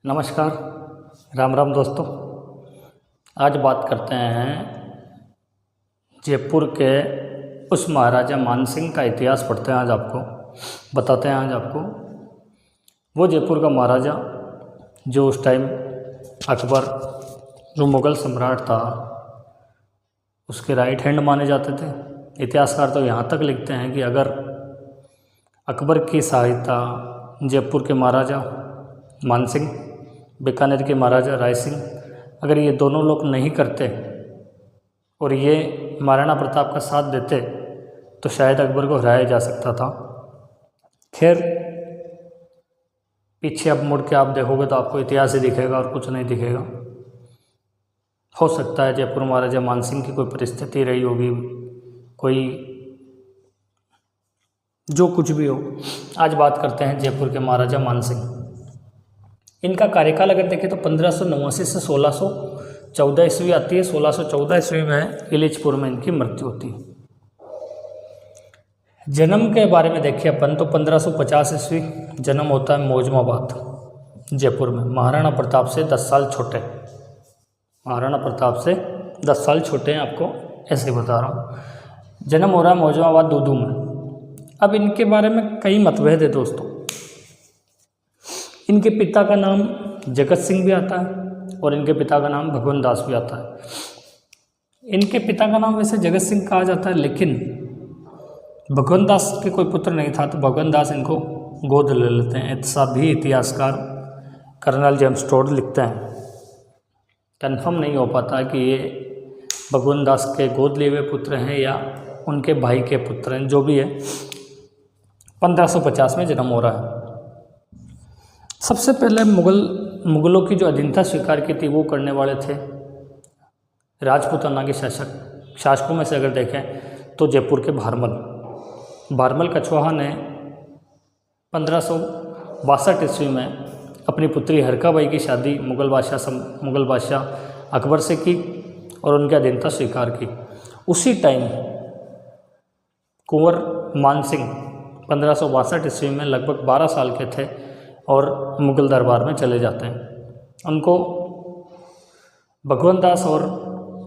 नमस्कार, राम राम दोस्तों। आज बात करते हैं जयपुर के उस महाराजा मानसिंह का इतिहास पढ़ते हैं। आज आपको बताते हैं वो जयपुर का महाराजा जो उस टाइम अकबर जो मुग़ल सम्राट था उसके राइट हैंड माने जाते थे। इतिहासकार तो यहाँ तक लिखते हैं कि अगर अकबर की सहायता जयपुर के महाराजा मानसिंह, बीकानेर के महाराजा राय सिंह, अगर ये दोनों लोग नहीं करते और ये महाराणा प्रताप का साथ देते तो शायद अकबर को हराया जा सकता था। खैर, पीछे अब मुड़ के आप देखोगे तो आपको इतिहास ही दिखेगा और कुछ नहीं दिखेगा। हो सकता है जयपुर महाराजा मानसिंह की कोई परिस्थिति रही होगी, कोई जो कुछ भी हो। आज बात करते हैं जयपुर के महाराजा मानसिंह। इनका कार्यकाल अगर देखें तो 1589 से 1614 ईस्वी आती है। 1614 ईस्वी में इलिचपुर में इनकी मृत्यु होती है। जन्म के बारे में देखिए अपन तो 1550 ईस्वी जन्म होता है मौजमाबाद जयपुर में। महाराणा प्रताप से 10 साल छोटे, महाराणा प्रताप से 10 साल छोटे हैं, आपको ऐसे बता रहा हूँ। जन्म हो रहा है मौजमाबाद दूदू में। अब इनके बारे में कई मतभेद है दोस्तों। इनके पिता का नाम जगत सिंह भी आता है और इनके पिता का नाम भगवंत दास भी आता है। इनके पिता का नाम वैसे जगत सिंह कहा जाता है, लेकिन भगवंत दास के कोई पुत्र नहीं था तो भगवंत दास इनको गोद ले लेते हैं। ऐसा भी इतिहासकार कर्नल जेम्स टोड लिखते हैं। कन्फर्म नहीं हो पाता कि ये भगवंत दास के गोद लिए हुए पुत्र हैं या उनके भाई के पुत्र हैं। जो भी है, 1550 में जन्म हो रहा है। सबसे पहले मुग़लों की जो अधीनता स्वीकार की थी वो करने वाले थे राजपूताना के शासकों में से अगर देखें तो जयपुर के भारमल कछवाहा ने 1562 ईस्वी में अपनी पुत्री हरकाबाई की शादी मुग़ल बादशाह अकबर से की और उनकी अधीनता स्वीकार की। उसी टाइम कुंवर मानसिंह 1562 ईस्वी में लगभग 12 साल के थे और मुग़ल दरबार में चले जाते हैं। उनको भगवंत दास और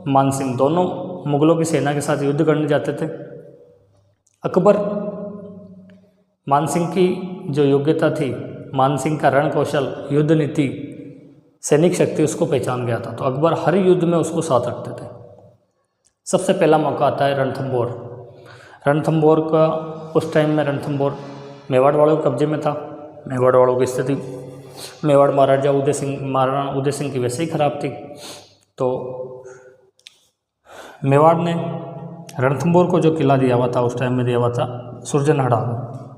मानसिंह दोनों मुग़लों की सेना के साथ युद्ध करने जाते थे। अकबर मानसिंह की जो योग्यता थी, मानसिंह का रण कौशल, युद्ध नीति, सैनिक शक्ति उसको पहचान गया था, तो अकबर हर युद्ध में उसको साथ रखते थे। सबसे पहला मौका आता है रणथंभौर का। उस टाइम में रणथंभौर मेवाड़ वालों के कब्जे में था। मेवाड़ वालों की स्थिति, मेवाड़ महाराणा उदय सिंह की वैसे ही खराब थी, तो मेवाड़ ने रणथंभौर को जो किला दिया हुआ था उस टाइम में दिया हुआ था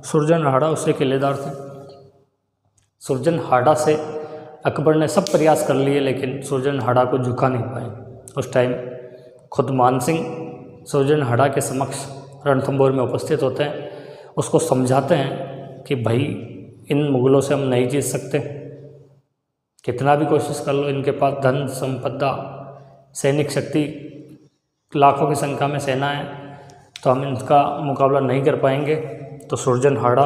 सुरजनहाड़ा उससे किलेदार थे। सुरजनहाड़ा से अकबर ने सब प्रयास कर लिए लेकिन सुरजनहाड़ा को झुका नहीं पाए। उस टाइम खुद मानसिंह सुरजनहाड़ा के समक्ष रणथंभौर में उपस्थित होते हैं, उसको समझाते हैं कि भाई इन मुग़लों से हम नहीं जीत सकते, कितना भी कोशिश कर लो, इनके पास धन संपदा, सैनिक शक्ति, लाखों की संख्या में सेना है, तो हम इनका मुकाबला नहीं कर पाएंगे। तो सुरजनहाड़ा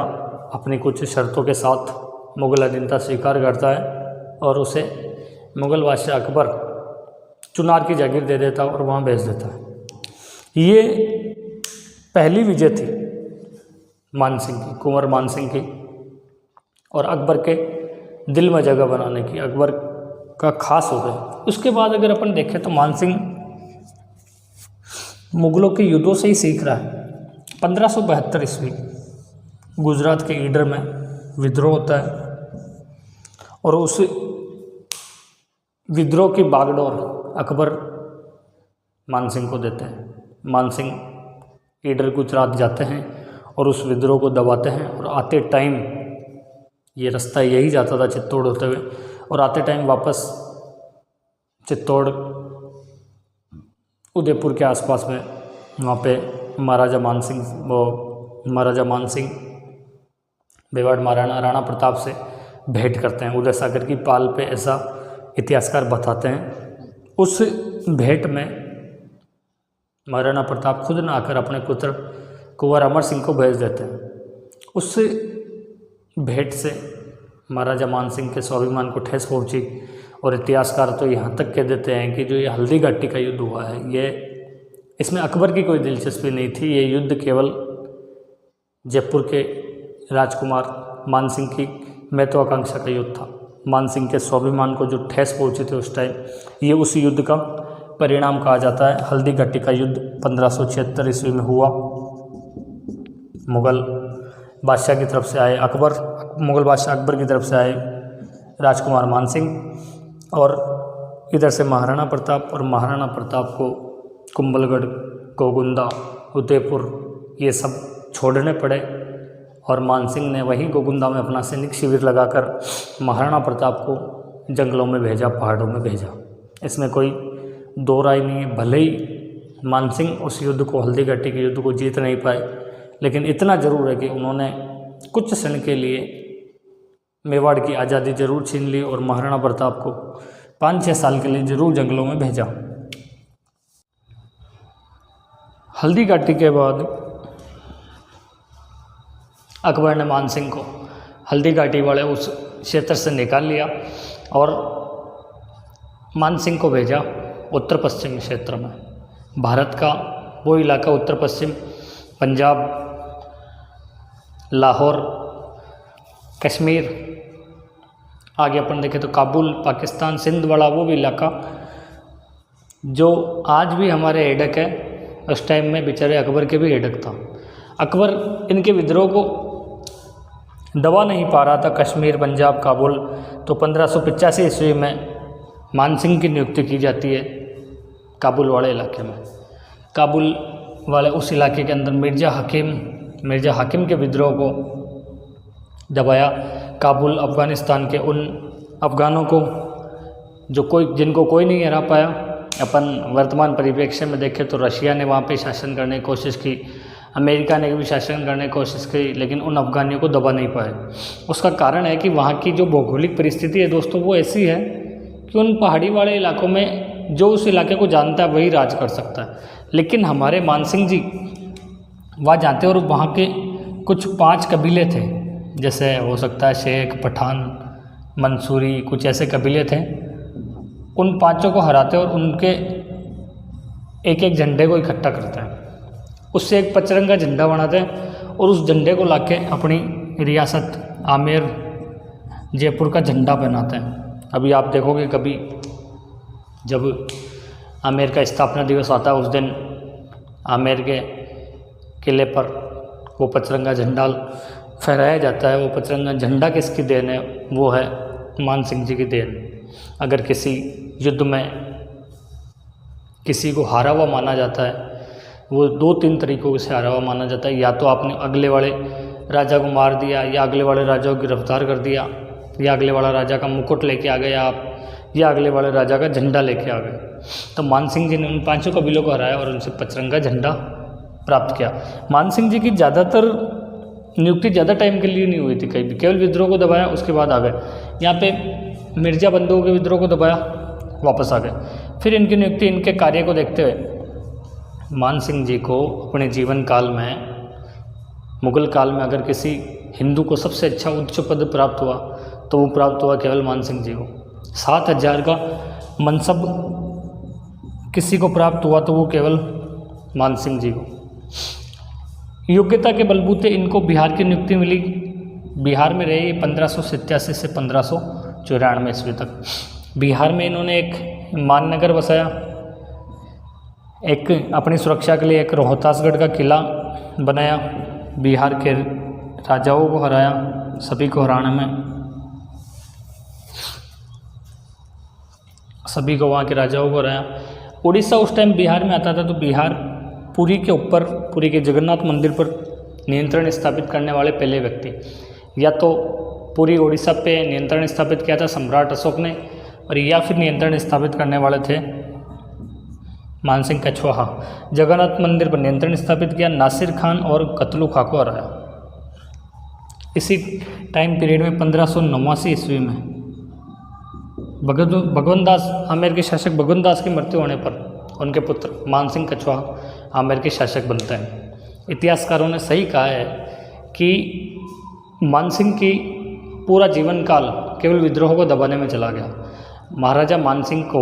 अपनी कुछ शर्तों के साथ मुग़ल अधीनता स्वीकार करता है और उसे मुग़ल बादशाह अकबर चुनार की जागीर दे देता है और वहाँ भेज देता है। ये पहली विजय थी मानसिंह की, कुंवर मानसिंह की, और अकबर के दिल में जगह बनाने की, अकबर का खास हो गए। उसके बाद अगर अपन देखें तो मानसिंह मुग़लों के युद्धों से ही सीख रहा है। 1572 ईस्वी गुजरात के ईडर में विद्रोह होता है और उस विद्रोह की बागडोर अकबर मानसिंह को देते हैं। मानसिंह ईडर गुजरात जाते हैं और उस विद्रोह को दबाते हैं और आते टाइम, ये रास्ता यही जाता था चित्तौड़ होते हुए, और आते टाइम वापस चित्तौड़ उदयपुर के आसपास में वहाँ पे महाराजा मानसिंह मेवाड़ महाराणा राणा प्रताप से भेंट करते हैं। उदय सागर की पाल पे, ऐसा इतिहासकार बताते हैं। उस भेंट में महाराणा प्रताप खुद न आकर अपने पुत्र कुंवर अमर सिंह को भेज देते हैं। उस भेंट से महाराजा मानसिंह के स्वाभिमान को ठेस पहुंची। और इतिहासकार तो यहाँ तक कह देते हैं कि जो ये हल्दी घाटी का युद्ध हुआ है, ये इसमें अकबर की कोई दिलचस्पी नहीं थी। ये युद्ध केवल जयपुर के राजकुमार मानसिंह की महत्वाकांक्षा का युद्ध था। मानसिंह के स्वाभिमान को जो ठेस पहुंची थी उस टाइम, ये उस युद्ध का परिणाम कहा जाता है। हल्दी घाटी का युद्ध 1576 ईस्वी में हुआ। मुग़ल बादशाह की तरफ से आए मुग़ल बादशाह अकबर की तरफ से आए राजकुमार मानसिंह, और इधर से महाराणा प्रताप, और महाराणा प्रताप को कुंभलगढ़, गोगुंदा, उदयपुर ये सब छोड़ने पड़े। और मानसिंह ने वहीं गोगुंदा में अपना सैनिक शिविर लगाकर महाराणा प्रताप को जंगलों में भेजा, पहाड़ों में भेजा। इसमें कोई दो राय नहीं है। भले ही मानसिंह उस युद्ध को, हल्दी घाटी के युद्ध को जीत नहीं पाए, लेकिन इतना ज़रूर है कि उन्होंने कुछ क्षण के लिए मेवाड़ की आज़ादी जरूर छीन ली और महाराणा प्रताप को 5-6 साल के लिए जरूर जंगलों में भेजा। हल्दी घाटी के बाद अकबर ने मानसिंह को हल्दी घाटी वाले उस क्षेत्र से निकाल लिया और मानसिंह को भेजा उत्तर पश्चिमी क्षेत्र में। भारत का वो इलाका उत्तर पश्चिम, पंजाब, लाहौर, कश्मीर, आगे अपन देखें तो काबुल, पाकिस्तान, सिंध वाला वो भी इलाका जो आज भी हमारे हेडक है, उस टाइम में बेचारे अकबर के भी हेडक था। अकबर इनके विद्रोह को दबा नहीं पा रहा था, कश्मीर, पंजाब, काबुल। तो 1585 ईस्वी में मानसिंह की नियुक्ति की जाती है काबुल वाले इलाके में। काबुल वाले उस इलाके के अंदर मिर्ज़ा हाकिम के विद्रोह को दबाया। काबुल, अफ़गानिस्तान के उन अफ़गानों को जिनको कोई नहीं हरा पाया। अपन वर्तमान परिप्रेक्ष्य में देखें तो रशिया ने वहाँ पे शासन करने की कोशिश की, अमेरिका ने भी शासन करने की कोशिश की, लेकिन उन अफ़गानियों को दबा नहीं पाए। उसका कारण है कि वहाँ की जो भौगोलिक परिस्थिति है दोस्तों, वो ऐसी है कि उन पहाड़ी वाले इलाकों में जो उस इलाके को जानता है वही राज कर सकता है। लेकिन हमारे मानसिंह जी वहाँ जाते और वहाँ के कुछ 5 कबीले थे, जैसे हो सकता है शेख, पठान, मंसूरी, कुछ ऐसे कबीले थे। उन 5 को हराते और उनके एक एक झंडे को इकट्ठा करते हैं, उससे एक पचरंगा झंडा बनाते हैं और उस झंडे को लाके अपनी रियासत आमेर, जयपुर का झंडा बनाते हैं। अभी आप देखोगे कभी जब आमेर का स्थापना दिवस आता है, उस दिन आमेर के किले पर वो पचरंगा झंडा फहराया जाता है। वो पचरंगा झंडा किसकी देन है? वो है मानसिंह जी की देन। अगर किसी युद्ध में किसी को हारा हुआ माना जाता है, वो 2-3 तरीक़ों से हारा हुआ माना जाता है। या तो आपने अगले वाले राजा को मार दिया, या अगले वाले राजा को गिरफ्तार कर दिया, या अगले वाला राजा का मुकुट लेके आ गए आप, या अगले वाले राजा का झंडा लेके आ गए। तो मानसिंह जी ने उन 5 कबीलों को हराया और उनसे पचरंगा झंडा प्राप्त किया। मानसिंह जी की ज़्यादातर नियुक्ति ज़्यादा टाइम के लिए नहीं हुई थी कहीं भी, केवल विद्रोह को दबाया, उसके बाद आ गए। यहाँ पे मिर्ज़ा बंधुओं के विद्रोह को दबाया, वापस आ गए। फिर इनकी नियुक्ति इनके कार्य को देखते हुए मानसिंह जी को अपने जीवन काल में, मुग़ल काल में अगर किसी हिंदू को सबसे अच्छा उच्च पद प्राप्त हुआ तो वो प्राप्त हुआ केवल मानसिंह जी को। 7000 का मनसब किसी को प्राप्त हुआ तो वो केवल मानसिंह जी को। योग्यता के बलबूते इनको बिहार की नियुक्ति मिली। बिहार में रहे 1587 से 1594 ईस्वी तक। बिहार में इन्होंने एक माननगर बसाया, एक अपनी सुरक्षा के लिए एक रोहतासगढ़ का किला बनाया, बिहार के राजाओं को हराया, सभी को हराने में, सभी को वहाँ के राजाओं को हराया। उड़ीसा उस टाइम बिहार में आता था, तो बिहार पुरी के ऊपर, पुरी के जगन्नाथ मंदिर पर नियंत्रण स्थापित करने वाले पहले व्यक्ति, या तो पूरी उड़ीसा पे नियंत्रण स्थापित किया था सम्राट अशोक ने, और या फिर नियंत्रण स्थापित करने वाले थे मानसिंह कछवाहा। जगन्नाथ मंदिर पर नियंत्रण स्थापित किया, नासिर खान और कतलू खां को हराया। इसी टाइम पीरियड में 1589 ईस्वी में भगवान दास, आमेर के शासक भगवान दास की मृत्यु होने पर उनके पुत्र मानसिंह कछवाहा आमेर के शासक बनते हैं। इतिहासकारों ने सही कहा है कि मानसिंह की पूरा जीवन काल केवल विद्रोह को दबाने में चला गया। महाराजा मानसिंह को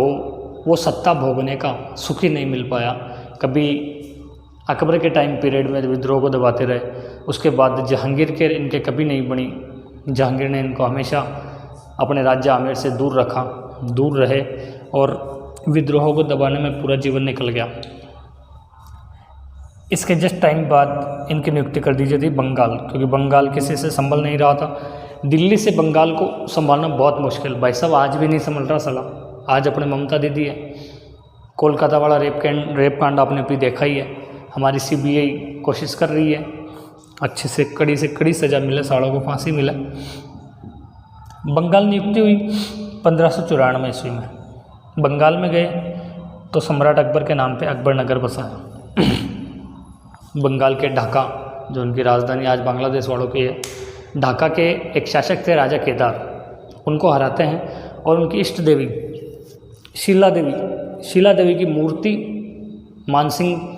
वो सत्ता भोगने का सुख ही नहीं मिल पाया। कभी अकबर के टाइम पीरियड में विद्रोह को दबाते रहे, उसके बाद जहांगीर के इनके कभी नहीं बनी। जहांगीर ने इनको हमेशा अपने राज्य आमेर से दूर रहे और विद्रोह को दबाने में पूरा जीवन निकल गया। इसके जस्ट टाइम बाद इनकी नियुक्ति कर दी जाती थी बंगाल, क्योंकि बंगाल किसी से संभल नहीं रहा था। दिल्ली से बंगाल को संभालना बहुत मुश्किल, भाई साहब आज भी नहीं संभल रहा साला। आज अपने ममता दीदी है, कोलकाता वाला रेप कांड आपने भी देखा ही है। हमारी CBI कोशिश कर रही है अच्छे से कड़ी सज़ा मिले, सालों को फांसी मिले। बंगाल नियुक्ति हुई 1594 ईस्वी में। बंगाल में गए तो सम्राट अकबर के नाम पे अकबर नगर बसाया। बंगाल के ढाका, जो उनकी राजधानी आज बांग्लादेश वालों की है, ढाका के एक शासक थे राजा केदार, उनको हराते हैं और उनकी इष्ट देवी शीला देवी की मूर्ति मानसिंह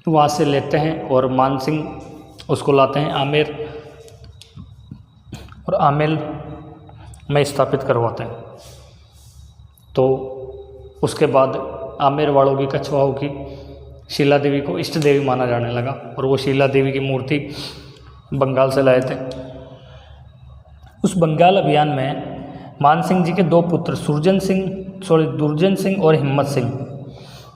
वहाँ से लेते हैं और मानसिंह उसको लाते हैं आमेर और आमेर में स्थापित करवाते हैं। तो उसके बाद आमेर वालों की, कछवाओं की शीला देवी को इष्ट देवी माना जाने लगा और वो शीला देवी की मूर्ति बंगाल से लाए थे। उस बंगाल अभियान में मानसिंह जी के दो पुत्र दुर्जन सिंह और हिम्मत सिंह,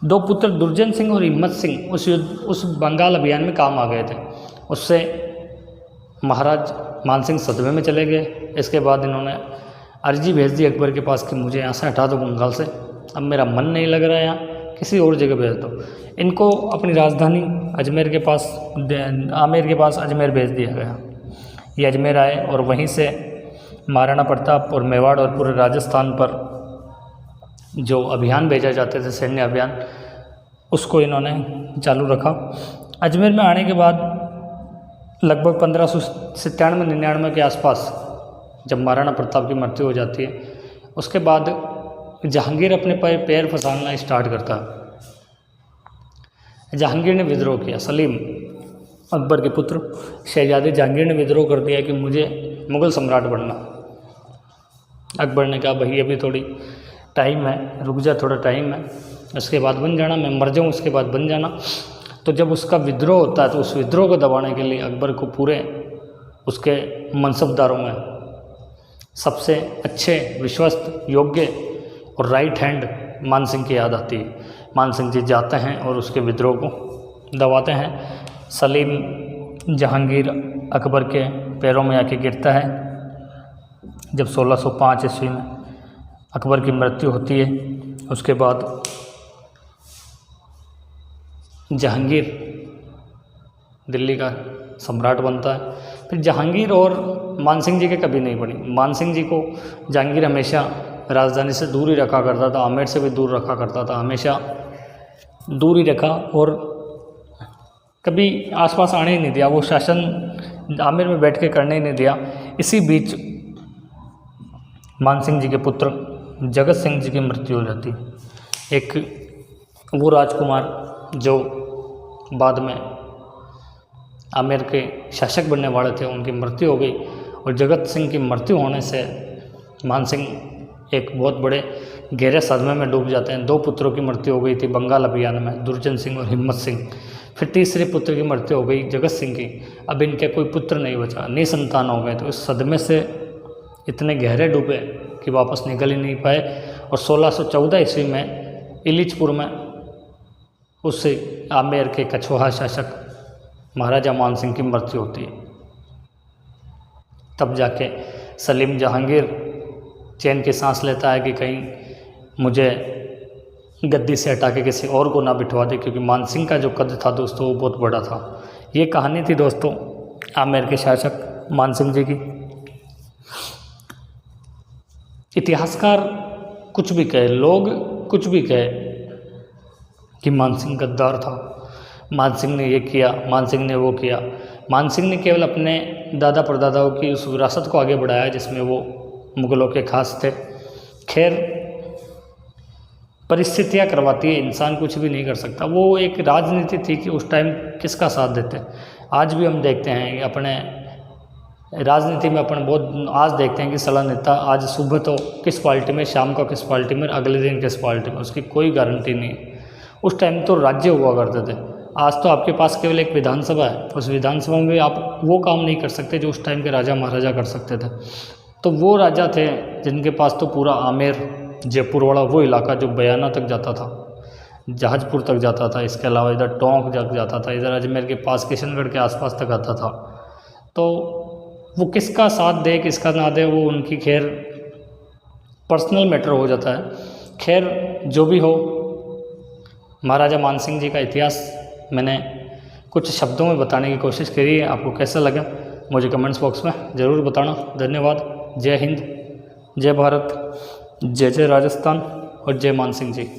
दो पुत्र दुर्जन सिंह और हिम्मत सिंह उस बंगाल अभियान में काम आ गए थे। उससे महाराज मानसिंह सदमे में चले गए। इसके बाद इन्होंने अर्जी भेज दी अकबर के पास कि मुझे यहाँ से हटा दो बंगाल से, अब मेरा मन नहीं लग रहा है यहाँ, किसी और जगह भेज दो। इनको अपनी राजधानी आमेर के पास अजमेर भेज दिया गया। ये अजमेर आए और वहीं से महाराणा प्रताप और मेवाड़ और पूरे राजस्थान पर जो अभियान भेजा जाते थे, सैन्य अभियान, उसको इन्होंने चालू रखा। अजमेर में आने के बाद लगभग 1597-99 के आसपास जब महाराणा प्रताप की मृत्यु हो जाती है, उसके बाद जहांगीर अपने पैर फंसाना स्टार्ट करता है। जहांगीर ने विद्रोह किया। सलीम अकबर के पुत्र शहजादे जहांगीर ने विद्रोह कर दिया कि मुझे मुग़ल सम्राट बनना। अकबर ने कहा भाई अभी थोड़ी टाइम है, रुक जा, थोड़ा टाइम है, उसके बाद बन जाना, मैं मर जाऊँ उसके बाद बन जाना। तो जब उसका विद्रोह होता है तो उस विद्रोह को दबाने के लिए अकबर को पूरे उसके मनसबदारों में सबसे अच्छे, विश्वस्त, योग्य और राइट हैंड मानसिंह की याद आती है। मानसिंह जी जाते हैं और उसके विद्रोह को दबाते हैं। सलीम जहांगीर अकबर के पैरों में आके गिरता है। जब 1605 ईस्वी में अकबर की मृत्यु होती है, उसके बाद जहांगीर दिल्ली का सम्राट बनता है। फिर जहांगीर और मानसिंह जी के कभी नहीं बनी। मानसिंह जी को जहांगीर हमेशा राजधानी से दूर ही रखा करता था, आमेर से भी दूर रखा करता था, हमेशा दूर ही रखा और कभी आसपास आने ही नहीं दिया। वो शासन आमेर में बैठ के करने ही नहीं दिया। इसी बीच मानसिंह जी के पुत्र जगत सिंह जी की मृत्यु हो जाती। एक वो राजकुमार जो बाद में आमेर के शासक बनने वाले थे, उनकी मृत्यु हो गई और जगत सिंह की मृत्यु होने से मानसिंह एक बहुत बड़े गहरे सदमे में डूब जाते हैं। 2 पुत्रों की मृत्यु हो गई थी बंगाल अभियान में, दुर्जन सिंह और हिम्मत सिंह। फिर तीसरे पुत्र की मृत्यु हो गई जगत सिंह की। अब इनके कोई पुत्र नहीं बचा, निसंतान हो गए। तो इस सदमे से इतने गहरे डूबे कि वापस निकल ही नहीं पाए और 1614 ईस्वी में इलिचपुर में उससे आमेर के कछवाहा शासक महाराजा मानसिंह की मृत्यु होती है। तब जाके सलीम जहांगीर चैन की सांस लेता है कि कहीं मुझे गद्दी से हटा के किसी और को ना बिठवा दे, क्योंकि मानसिंह का जो कद था दोस्तों वो बहुत बड़ा था। ये कहानी थी दोस्तों आमेर के शासक मानसिंह जी की। इतिहासकार कुछ भी कहे, लोग कुछ भी कहे कि मानसिंह गद्दार था, मानसिंह ने ये किया, मानसिंह ने वो किया। मानसिंह ने केवल अपने दादा परदादाओं की उस विरासत को आगे बढ़ाया जिसमें वो मुग़लों के खास थे। खैर परिस्थितियाँ करवाती है, इंसान कुछ भी नहीं कर सकता। वो एक राजनीति थी कि उस टाइम किसका साथ देते। आज भी हम देखते हैं कि अपने राजनीति में अपन बहुत आज देखते हैं कि सलाह नेता आज सुबह तो किस पार्टी में, शाम को किस पार्टी में, अगले दिन किस पार्टी में, उसकी कोई गारंटी नहीं है। उस टाइम तो राज्य हुआ करते थे, आज तो आपके पास केवल एक विधानसभा है, उस विधानसभा में भी आप वो काम नहीं कर सकते जो उस टाइम के राजा महाराजा कर सकते थे। तो वो राजा थे जिनके पास तो पूरा आमेर, जयपुर वाला वो इलाका जो बयाना तक जाता था, जहाजपुर तक जाता था, इसके अलावा इधर टोंक तक जाता था, इधर अजमेर के पास किशनगढ़ के आसपास तक आता था। तो वो किसका साथ दे किसका ना दे वो उनकी खैर पर्सनल मैटर हो जाता है। खैर जो भी हो, महाराजा मानसिंह जी का इतिहास मैंने कुछ शब्दों में बताने की कोशिश करी है। आपको कैसा लगा मुझे कमेंट्स बॉक्स में ज़रूर बताना। धन्यवाद। जय हिंद, जय भारत, जय जय राजस्थान और जय मानसिंह जी।